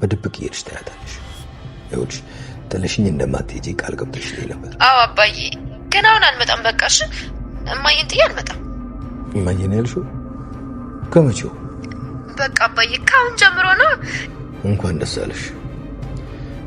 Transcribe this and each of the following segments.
በድብቅ እየሄድሽ ታያታለሽ። ይኸውልሽ ጥለሽኝ እንደማትሄጂ ቃል ገብተሽልኝ ነበር። አዎ አባዬ፣ ግን አሁን አልመጣም። በቃሽ፣ እማዬን ጥዬ አልመጣም። እማዬን ያልሽው ከመቼው? በቃ አባዬ ካሁን ጀምሮ ነው። እንኳን ደስ አለሽ።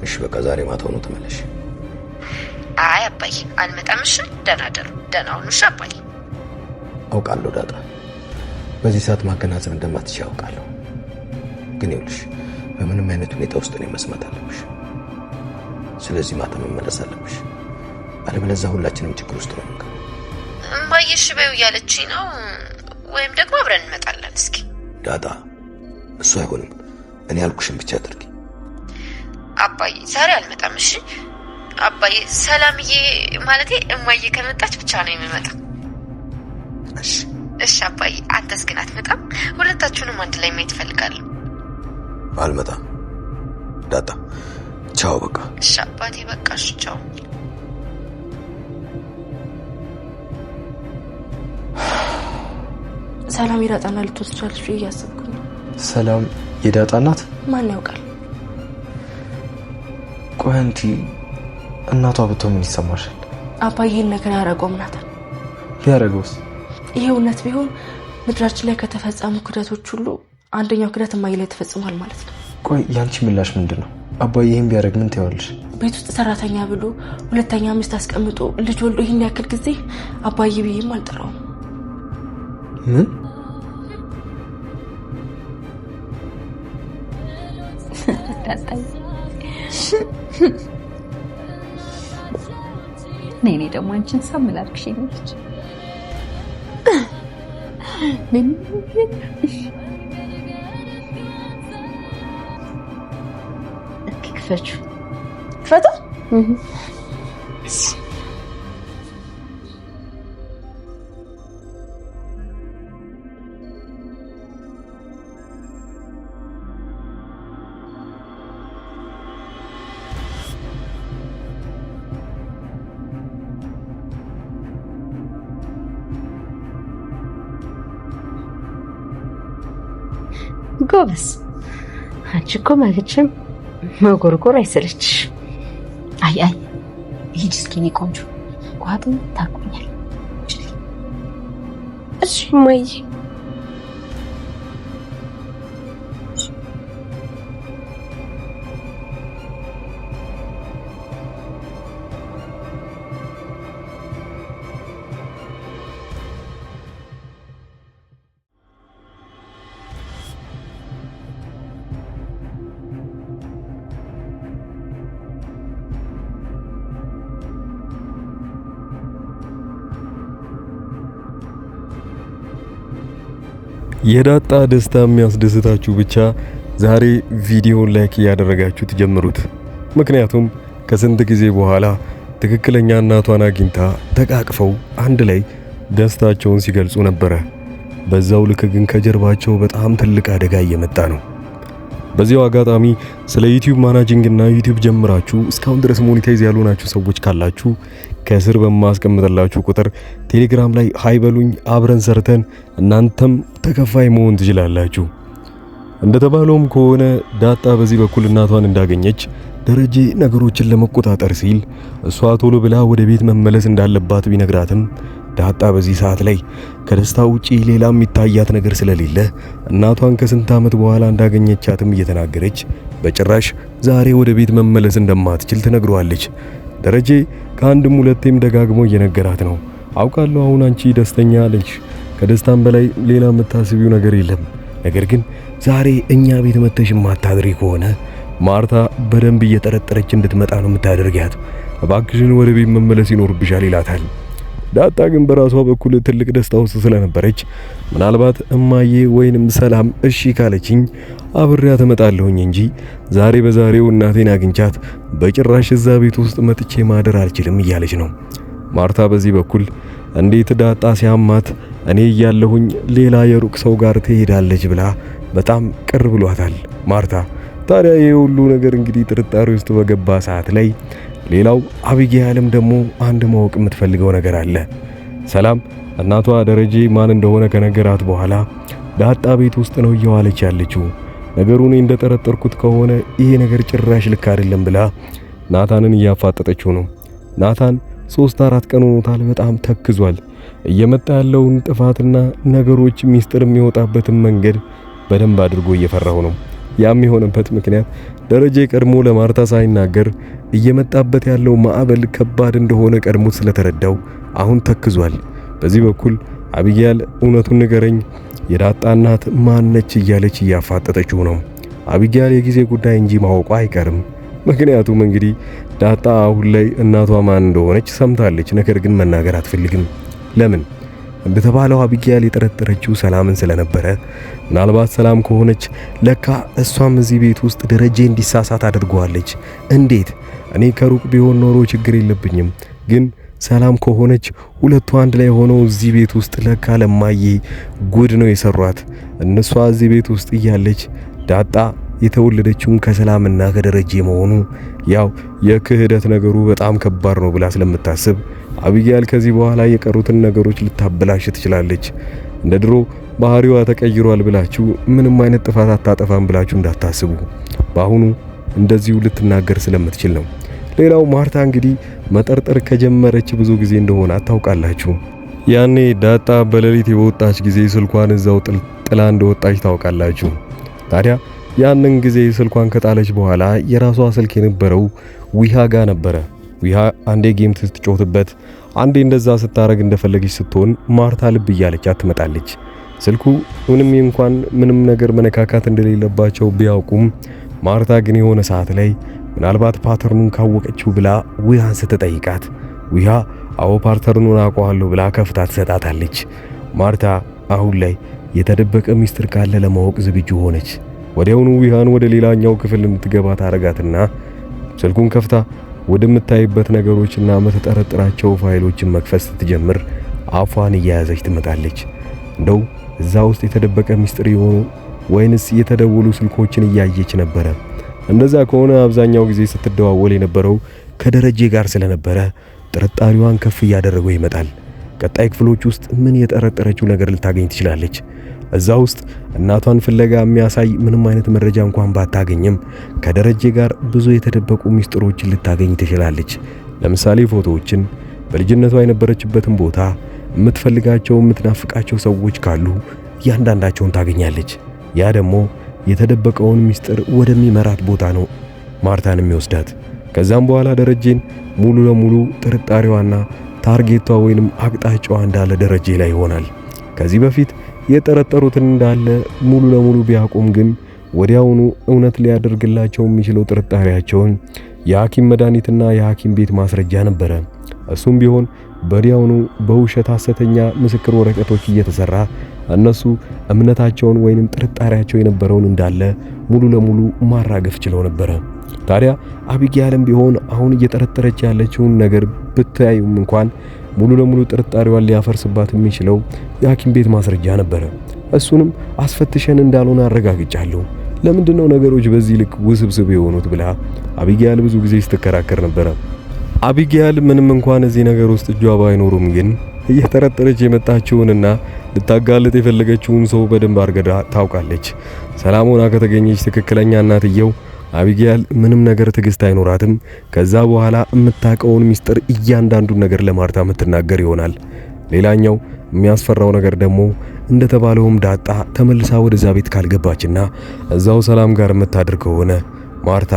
እሺ በቃ ዛሬ ማታው ነው ተመለሽ። አይ አባዬ አልመጣም። እሺ ደህና ደሩ። ደህና ሁኑ። እሺ አባዬ። አውቃለሁ ዳጣ፣ በዚህ ሰዓት ማገናዘብ እንደማትችይ አውቃለሁ። ግን ይኸውልሽ በምንም አይነት ሁኔታ ውስጥ ነው መስማት አለብሽ። ስለዚህ ማታ መመለስ አለብሽ። አለበለዚያ ሁላችንም ችግር ውስጥ ነው የምንገባው። እማዬ እሺ በይው እያለችኝ ነው። ወይም ደግሞ አብረን እንመጣለን። እስኪ ዳጣ እሱ አይሆንም። እኔ ያልኩሽን ብቻ አድርጊ። አባዬ ዛሬ አልመጣም። እሺ አባዬ፣ ሰላምዬ ማለቴ እማዬ ከመጣች ብቻ ነው የምመጣው። እሺ እሺ አባዬ። አንተስ ግን አትመጣም? ሁለታችሁንም አንድ ላይ ማየት እፈልጋለሁ። አልመጣም ዳጣ። ቻው በቃ። እሺ አባቴ በቃ እሺ ቻው። ሰላም የዳጣና ልትወስጃለሽ እያሰብኩ ነው። ሰላም የዳጣ ናት? ማን ያውቃል? ቆይ አንቲ እናቷ ብትሆን ምን ይሰማሻል? አባዬን ነገር ያረገው ምናታል? ያረገውስ? ይሄ እውነት ቢሆን ምድራችን ላይ ከተፈጸሙ ክደቶች ሁሉ አንደኛው ክደት እማዬ ላይ ተፈጽሟል ማለት ነው። ቆይ ያንቺ ምላሽ ምንድነው? አባዬ ይሄን ቢያደርግ ምን ትያለሽ? ቤት ውስጥ ሰራተኛ ብሎ ሁለተኛ ሚስት አስቀምጦ ልጅ ወልዶ ይሄን ያክል ጊዜ አባዬ ብዬም አልጠራውም። ምን? ነይ ደግሞ አንቺን ሳምላልክሽ ይልሽ ክፈቹ ፈታ ጎበስ። አንቺ እኮ ማለችም መጎርጎር አይሰለችሽ። አይ ሂጂ እስኪ እኔ ቆንጆ ቋጥም ታቆኛል። እሺ እማዬ። የዳጣ ደስታ የሚያስደስታችሁ ብቻ ዛሬ ቪዲዮን ላይክ ያደረጋችሁት ጀምሩት። ምክንያቱም ከስንት ጊዜ በኋላ ትክክለኛ እናቷን አግኝታ ተቃቅፈው አንድ ላይ ደስታቸውን ሲገልጹ ነበረ። በዛው ልክ ግን ከጀርባቸው በጣም ትልቅ አደጋ እየመጣ ነው። በዚያው አጋጣሚ ስለ ዩቲዩብ ማናጂንግ እና ዩቲዩብ ጀምራችሁ እስካሁን ድረስ ሞኔታይዝ ያልሆናችሁ ሰዎች ካላችሁ ከስር በማስቀምጥላችሁ ቁጥር ቴሌግራም ላይ ሃይበሉኝ፣ አብረን ሰርተን እናንተም ተከፋይ መሆን ትችላላችሁ። እንደተባለውም ከሆነ ዳጣ በዚህ በኩል እናቷን እንዳገኘች ደረጀ ነገሮችን ለመቆጣጠር ሲል እሷ ቶሎ ብላ ወደ ቤት መመለስ እንዳለባት ቢነግራትም ዳጣ በዚህ ሰዓት ላይ ከደስታ ውጪ ሌላ የሚታያት ነገር ስለሌለ እናቷን ከስንት ዓመት በኋላ እንዳገኘቻትም እየተናገረች በጭራሽ ዛሬ ወደ ቤት መመለስ እንደማትችል ትነግረዋለች። ደረጀ ከአንድም ሁለቴም ደጋግሞ እየነገራት ነው። አውቃለሁ አሁን አንቺ ደስተኛ ነሽ፣ ከደስታም በላይ ሌላ የምታስቢው ነገር የለም። ነገር ግን ዛሬ እኛ ቤት መተሽ ማታድሪ ከሆነ ማርታ በደንብ እየጠረጠረች እንድትመጣ ነው የምታደርጊያት። እባክሽን ወደ ቤት መመለስ ይኖርብሻል ይላታል። ዳጣ ግን በራሷ በኩል ትልቅ ደስታ ውስጥ ስለነበረች ምናልባት እማዬ ወይንም ሰላም እሺ ካለችኝ አብሬያት እመጣለሁኝ እንጂ ዛሬ በዛሬው እናቴን አግኝቻት በጭራሽ እዛ ቤት ውስጥ መጥቼ ማደር አልችልም እያለች ነው። ማርታ በዚህ በኩል እንዴት ዳጣ ሲያማት እኔ እያለሁኝ ሌላ የሩቅ ሰው ጋር ትሄዳለች ብላ በጣም ቅር ብሏታል ማርታ። ታዲያ ይሄ ሁሉ ነገር እንግዲህ ጥርጣሬ ውስጥ በገባ ሰዓት ላይ ሌላው አቢጌልም ደግሞ አንድ ማወቅ የምትፈልገው ነገር አለ። ሰላም እናቷ ደረጀ ማን እንደሆነ ከነገራት በኋላ ዳጣ ቤት ውስጥ ነው እየዋለች ያለችው። ነገሩ እኔ እንደጠረጠርኩት ከሆነ ይሄ ነገር ጭራሽ ልክ አይደለም ብላ ናታንን እያፋጠጠችው ነው። ናታን 3-4 ቀን ሆኖታል። በጣም ተክዟል። እየመጣ ያለውን ጥፋትና ነገሮች ሚስጥር የሚወጣበትን መንገድ በደንብ አድርጎ እየፈራው ነው። ያም የሆነበት ምክንያት ደረጀ ቀድሞ ለማርታ ሳይናገር እየመጣበት ያለው ማዕበል ከባድ እንደሆነ ቀድሞ ስለተረዳው አሁን ተክዟል። በዚህ በኩል አቢጊያል እውነቱን ንገረኝ፣ የዳጣ እናት ማነች እያለች እያፋጠጠችው ነው። አቢጊያል የጊዜ ጉዳይ እንጂ ማወቋ አይቀርም። ምክንያቱም እንግዲህ ዳጣ አሁን ላይ እናቷ ማን እንደሆነች ሰምታለች። ነገር ግን መናገር አትፈልግም። ለምን? እንደተባለው አቢጊያል የጠረጠረችው ሰላምን ስለነበረ ምናልባት ሰላም ከሆነች ለካ እሷም እዚህ ቤት ውስጥ ደረጀ እንዲሳሳት አድርጓለች። እንዴት? እኔ ከሩቅ ቢሆን ኖሮ ችግር የለብኝም፣ ግን ሰላም ከሆነች ሁለቱ አንድ ላይ ሆነው እዚህ ቤት ውስጥ ለካ ለማዬ ጉድ ነው የሰሯት። እነሷ እዚህ ቤት ውስጥ እያለች ዳጣ የተወለደችውን ከሰላምና ከደረጀ መሆኑ ያው የክህደት ነገሩ በጣም ከባድ ነው ብላ ስለምታስብ አቢጊያል ከዚህ በኋላ የቀሩትን ነገሮች ልታበላሽ ትችላለች። እንደ ድሮ ባህሪዋ ተቀይሯል ብላችሁ ምንም አይነት ጥፋት አታጠፋም ብላችሁ እንዳታስቡ። በአሁኑ እንደዚሁ ልትናገር ስለምትችል ነው። ሌላው ማርታ እንግዲህ መጠርጠር ከጀመረች ብዙ ጊዜ እንደሆነ ታውቃላችሁ። ያኔ ዳጣ በሌሊት የወጣች ጊዜ ስልኳን እዛው ጥላ እንደወጣች ታውቃላችሁ። ታዲያ ያንን ጊዜ ስልኳን ከጣለች በኋላ የራሷ ስልክ የነበረው ዊሃ ጋር ነበረ። ዊሃ አንዴ ጌም ስትጮትበት፣ አንዴ እንደዛ ስታረግ እንደፈለገች ስትሆን ማርታ ልብ እያለቻት ትመጣለች። ስልኩ ምንም ነገር መነካካት እንደሌለባቸው ቢያውቁም ማርታ ግን የሆነ ሰዓት ላይ ምናልባት ፓተርኑን ካወቀችው ብላ ዊሃን ስትጠይቃት ዊሃ አዎ ፓተርኑን አውቀዋለሁ ብላ ከፍታ ትሰጣታለች። ማርታ አሁን ላይ የተደበቀ ሚስጥር ካለ ለማወቅ ዝግጁ ሆነች። ወዲያውኑ ዊሃን ወደ ሌላኛው ክፍል እንድትገባ ታረጋትና ስልኩን ከፍታ ወደምታይበት ነገሮችና የምትጠረጥራቸው ፋይሎችን መክፈት ስትጀምር አፏን እያያዘች ትመጣለች። እንደው እዛ ውስጥ የተደበቀ ሚስጥር የሆኑ ወይንስ የተደወሉ ስልኮችን እያየች ነበረ። እንደዛ ከሆነ አብዛኛው ጊዜ ስትደዋወል የነበረው ከደረጀ ጋር ስለነበረ ጥርጣሬዋን ከፍ እያደረገው ይመጣል። ቀጣይ ክፍሎች ውስጥ ምን የጠረጠረችው ነገር ልታገኝ ትችላለች? እዛ ውስጥ እናቷን ፍለጋ የሚያሳይ ምንም አይነት መረጃ እንኳን ባታገኝም ከደረጀ ጋር ብዙ የተደበቁ ሚስጥሮችን ልታገኝ ትችላለች። ለምሳሌ ፎቶዎችን፣ በልጅነቷ የነበረችበትን ቦታ፣ የምትፈልጋቸው የምትናፍቃቸው ሰዎች ካሉ እያንዳንዳቸውን ታገኛለች። ያ ደግሞ የተደበቀውን ሚስጥር ወደሚመራት ቦታ ነው ማርታን የሚወስዳት። ከዛም በኋላ ደረጀን ሙሉ ለሙሉ ጥርጣሬዋና ታርጌቷ ወይንም አቅጣጫዋ እንዳለ ደረጀ ላይ ይሆናል። ከዚህ በፊት የጠረጠሩትን እንዳለ ሙሉ ለሙሉ ቢያቆም ግን ወዲያውኑ እውነት ሊያደርግላቸው የሚችለው ጥርጣሬያቸውን የሐኪም መድኃኒትና የሐኪም ቤት ማስረጃ ነበረ። እሱም ቢሆን ወዲያውኑ በውሸት ሐሰተኛ ምስክር ወረቀቶች እየተሰራ እነሱ እምነታቸውን ወይንም ጥርጣሬያቸው የነበረውን እንዳለ ሙሉ ለሙሉ ማራገፍ ችለው ነበረ። ታዲያ አቢጊያልም ቢሆን አሁን እየጠረጠረች ያለችውን ነገር ብታዩም እንኳን ሙሉ ለሙሉ ጥርጣሬዋን ሊያፈርስባት የሚችለው የሐኪም ቤት ማስረጃ ነበረ። እሱንም አስፈትሸን እንዳልሆነ አረጋግጫለሁ። ለምንድነው ነገሮች በዚህ ልክ ውስብስብ የሆኑት ብላ አቢጊያል ብዙ ጊዜ ስትከራከር ነበረ። አቢጊያል ምንም እንኳን እዚህ ነገር ውስጥ እጇ ባይኖሩም ግን እየጠረጠረች የመጣችውንና ልታጋለጥ የፈለገችውን ሰው በደንብ አርገዳ ታውቃለች። ሰላሞና ከተገኘች ትክክለኛ እናትየው አቢጊያል ምንም ነገር ትዕግስት አይኖራትም። ከዛ በኋላ የምታውቀውን ሚስጥር እያንዳንዱን ነገር ለማርታ የምትናገር ይሆናል። ሌላኛው የሚያስፈራው ነገር ደግሞ እንደተባለውም ዳጣ ተመልሳ ወደዛ ቤት ካልገባችና እዛው ሰላም ጋር የምታድር ከሆነ ማርታ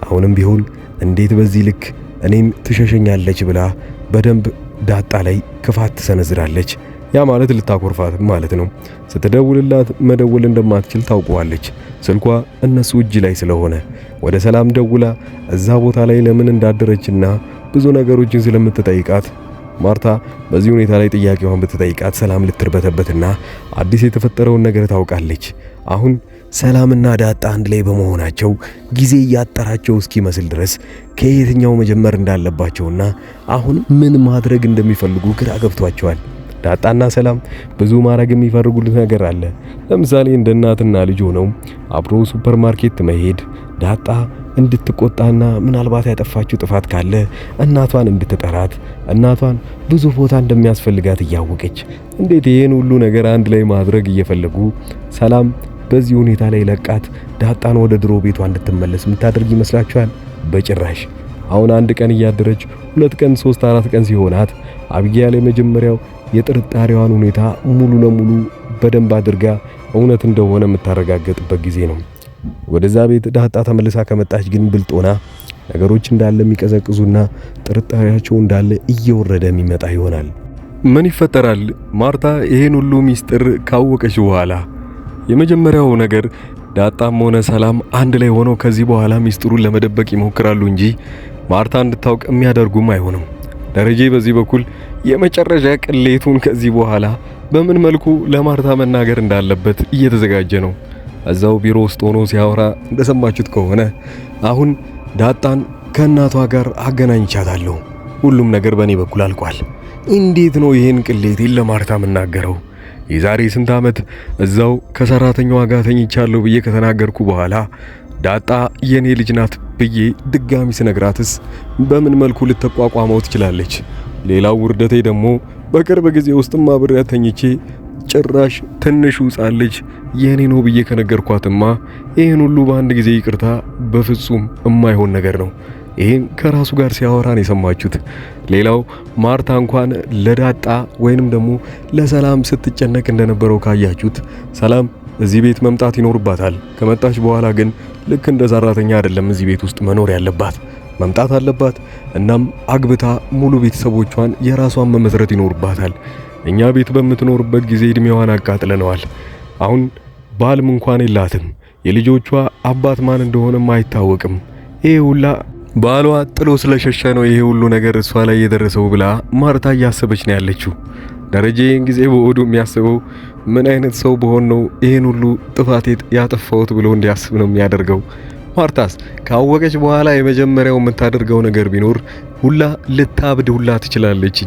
አሁንም ቢሆን እንዴት በዚህ ልክ እኔን ትሸሸኛለች ብላ በደንብ ዳጣ ላይ ክፋት ትሰነዝራለች። ያ ማለት ልታኮርፋት ማለት ነው። ስትደውልላት መደወል እንደማትችል ታውቀዋለች። ስልኳ እነሱ እጅ ላይ ስለሆነ ወደ ሰላም ደውላ እዛ ቦታ ላይ ለምን እንዳደረችና ብዙ ነገሮችን ስለምትጠይቃት ማርታ በዚህ ሁኔታ ላይ ጥያቄዋን ብትጠይቃት ሰላም ልትርበተበትና አዲስ የተፈጠረውን ነገር ታውቃለች። አሁን ሰላምና ዳጣ አንድ ላይ በመሆናቸው ጊዜ ያጠራቸው እስኪመስል ድረስ ከየትኛው መጀመር እንዳለባቸውና አሁን ምን ማድረግ እንደሚፈልጉ ግራ ገብቷቸዋል። ዳጣና ሰላም ብዙ ማድረግ የሚፈልጉት ነገር አለ። ለምሳሌ እንደ እናትና ልጅ ሆነው አብሮ ሱፐርማርኬት መሄድ፣ ዳጣ እንድትቆጣና ምናልባት ያጠፋችው ጥፋት ካለ እናቷን እንድትጠራት፣ እናቷን ብዙ ቦታ እንደሚያስፈልጋት እያወቀች እንዴት ይሄን ሁሉ ነገር አንድ ላይ ማድረግ እየፈለጉ ሰላም በዚህ ሁኔታ ላይ ለቃት ዳጣን ወደ ድሮ ቤቷ እንድትመለስ የምታደርግ ይመስላችኋል? በጭራሽ። አሁን አንድ ቀን እያደረች 2 ቀን 3 4 ቀን ሲሆናት አቢጊያ ላይ መጀመሪያው የጥርጣሬዋን ሁኔታ ሙሉ ለሙሉ በደንብ አድርጋ እውነት እንደሆነ የምታረጋግጥበት ጊዜ ነው። ወደዛ ቤት ዳጣ ተመልሳ ከመጣች ግን ብልጦና ነገሮች እንዳለ የሚቀዘቅዙና ጥርጣሬያቸው እንዳለ እየወረደ የሚመጣ ይሆናል። ምን ይፈጠራል? ማርታ ይሄን ሁሉ ሚስጥር ካወቀች በኋላ የመጀመሪያው ነገር ዳጣም ሆነ ሰላም አንድ ላይ ሆነው ከዚህ በኋላ ሚስጥሩን ለመደበቅ ይሞክራሉ እንጂ ማርታ እንድታውቅ የሚያደርጉም አይሆንም። ደረጀ በዚህ በኩል የመጨረሻ ቅሌቱን ከዚህ በኋላ በምን መልኩ ለማርታ መናገር እንዳለበት እየተዘጋጀ ነው። እዛው ቢሮ ውስጥ ሆኖ ሲያወራ እንደሰማችሁት ከሆነ አሁን ዳጣን ከእናቷ ጋር አገናኝቻታለሁ፣ ሁሉም ነገር በእኔ በኩል አልቋል። እንዴት ነው ይህን ቅሌቴን ለማርታ የምናገረው? የዛሬ ስንት ዓመት እዛው ከሰራተኛዋ ጋር ተኝቻለሁ ብዬ ከተናገርኩ በኋላ ዳጣ የኔ ልጅ ናት ብዬ ድጋሚ ስነግራትስ በምን መልኩ ልትቋቋመው ትችላለች? ሌላው ውርደቴ ደግሞ በቅርብ ጊዜ ውስጥም አብሬያት ተኝቼ ጭራሽ ትንሹ ሕፃን ልጅ የኔ ነው ብዬ ከነገርኳትማ ይህን ሁሉ በአንድ ጊዜ ይቅርታ በፍጹም የማይሆን ነገር ነው። ይህን ከራሱ ጋር ሲያወራን የሰማችሁት። ሌላው ማርታ እንኳን ለዳጣ ወይንም ደግሞ ለሰላም ስትጨነቅ እንደነበረው ካያችሁት ሰላም እዚህ ቤት መምጣት ይኖርባታል። ከመጣች በኋላ ግን ልክ እንደ ሰራተኛ አይደለም እዚህ ቤት ውስጥ መኖር ያለባት፣ መምጣት አለባት። እናም አግብታ ሙሉ ቤተሰቦቿን የራሷን መመስረት ይኖርባታል። እኛ ቤት በምትኖርበት ጊዜ እድሜዋን አቃጥለነዋል። አሁን ባልም እንኳን የላትም። የልጆቿ አባት ማን እንደሆነም አይታወቅም። ይሄ ሁላ ባሏ ጥሎ ስለሸሸ ነው ይሄ ሁሉ ነገር እሷ ላይ የደረሰው ብላ ማርታ እያሰበች ነው ያለችው። ደረጀን ጊዜ በወዱ የሚያስበው ምን አይነት ሰው በሆን ነው ይሄን ሁሉ ጥፋት ያጠፋሁት ብሎ እንዲያስብ ነው የሚያደርገው። ማርታስ ካወቀች በኋላ የመጀመሪያው የምታደርገው ነገር ቢኖር ሁላ ልታብድ ሁላ ትችላለች።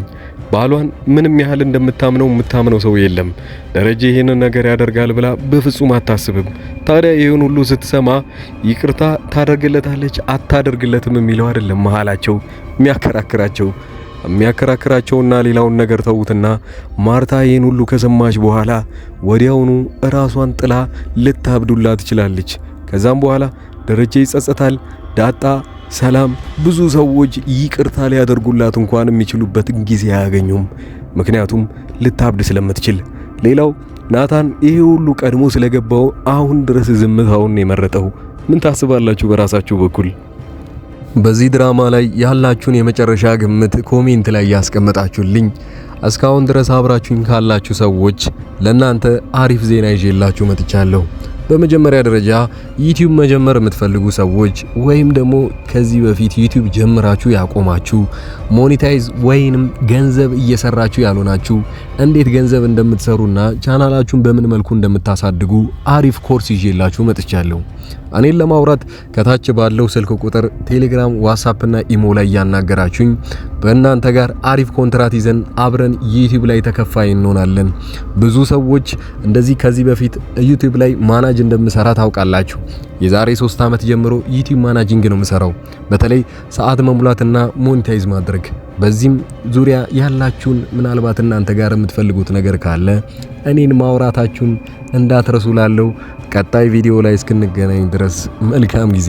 ባሏን ምንም ያህል እንደምታምነው የምታምነው ሰው የለም። ደረጀ ይሄንን ነገር ያደርጋል ብላ በፍጹም አታስብም። ታዲያ ይሄን ሁሉ ስትሰማ ይቅርታ ታደርግለታለች አታደርግለትም የሚለው አይደለም መሃላቸው የሚያከራክራቸውና ሌላውን ነገር ተውትና ማርታ ይሄን ሁሉ ከሰማች በኋላ ወዲያውኑ ራሷን ጥላ ልታብዱላ ትችላለች። ከዛም በኋላ ደረጀ ይጸጸታል። ዳጣ፣ ሰላም፣ ብዙ ሰዎች ይቅርታ ሊያደርጉላት እንኳን የሚችሉበት ጊዜ አያገኙም። ምክንያቱም ልታብድ ስለምትችል። ሌላው ናታን ይሄ ሁሉ ቀድሞ ስለገባው አሁን ድረስ ዝምታውን የመረጠው። ምን ታስባላችሁ በራሳችሁ በኩል? በዚህ ድራማ ላይ ያላችሁን የመጨረሻ ግምት ኮሜንት ላይ ያስቀመጣችሁልኝ። እስካሁን ድረስ አብራችሁኝ ካላችሁ ሰዎች ለናንተ አሪፍ ዜና ይዤላችሁ መጥቻለሁ። በመጀመሪያ ደረጃ ዩቲዩብ መጀመር የምትፈልጉ ሰዎች ወይም ደግሞ ከዚህ በፊት ዩቲዩብ ጀምራችሁ ያቆማችሁ ሞኔታይዝ ወይንም ገንዘብ እየሰራችሁ ያልሆናችሁ እንዴት ገንዘብ እንደምትሰሩና ቻናላችሁን በምን መልኩ እንደምታሳድጉ አሪፍ ኮርስ ይዤላችሁ መጥቻለሁ። እኔን ለማውራት ከታች ባለው ስልክ ቁጥር ቴሌግራም፣ ዋትስአፕ እና ኢሞ ላይ ያናገራችሁኝ በእናንተ ጋር አሪፍ ኮንትራት ይዘን አብረን ዩቲዩብ ላይ ተከፋይ እንሆናለን። ብዙ ሰዎች እንደዚህ ከዚህ በፊት ዩቲዩብ ላይ ማናጅ እንደምሰራ ታውቃላችሁ። የዛሬ 3 ዓመት ጀምሮ ዩቲዩብ ማናጂንግ ነው የምሰራው፣ በተለይ ሰዓት መሙላትና ሞኔታይዝ ማድረግ። በዚህም ዙሪያ ያላችሁን ምናልባት እናንተ ጋር የምትፈልጉት ነገር ካለ እኔን ማውራታችሁን እንዳትረሱ። ላለው ቀጣይ ቪዲዮ ላይ እስክንገናኝ ድረስ መልካም ጊዜ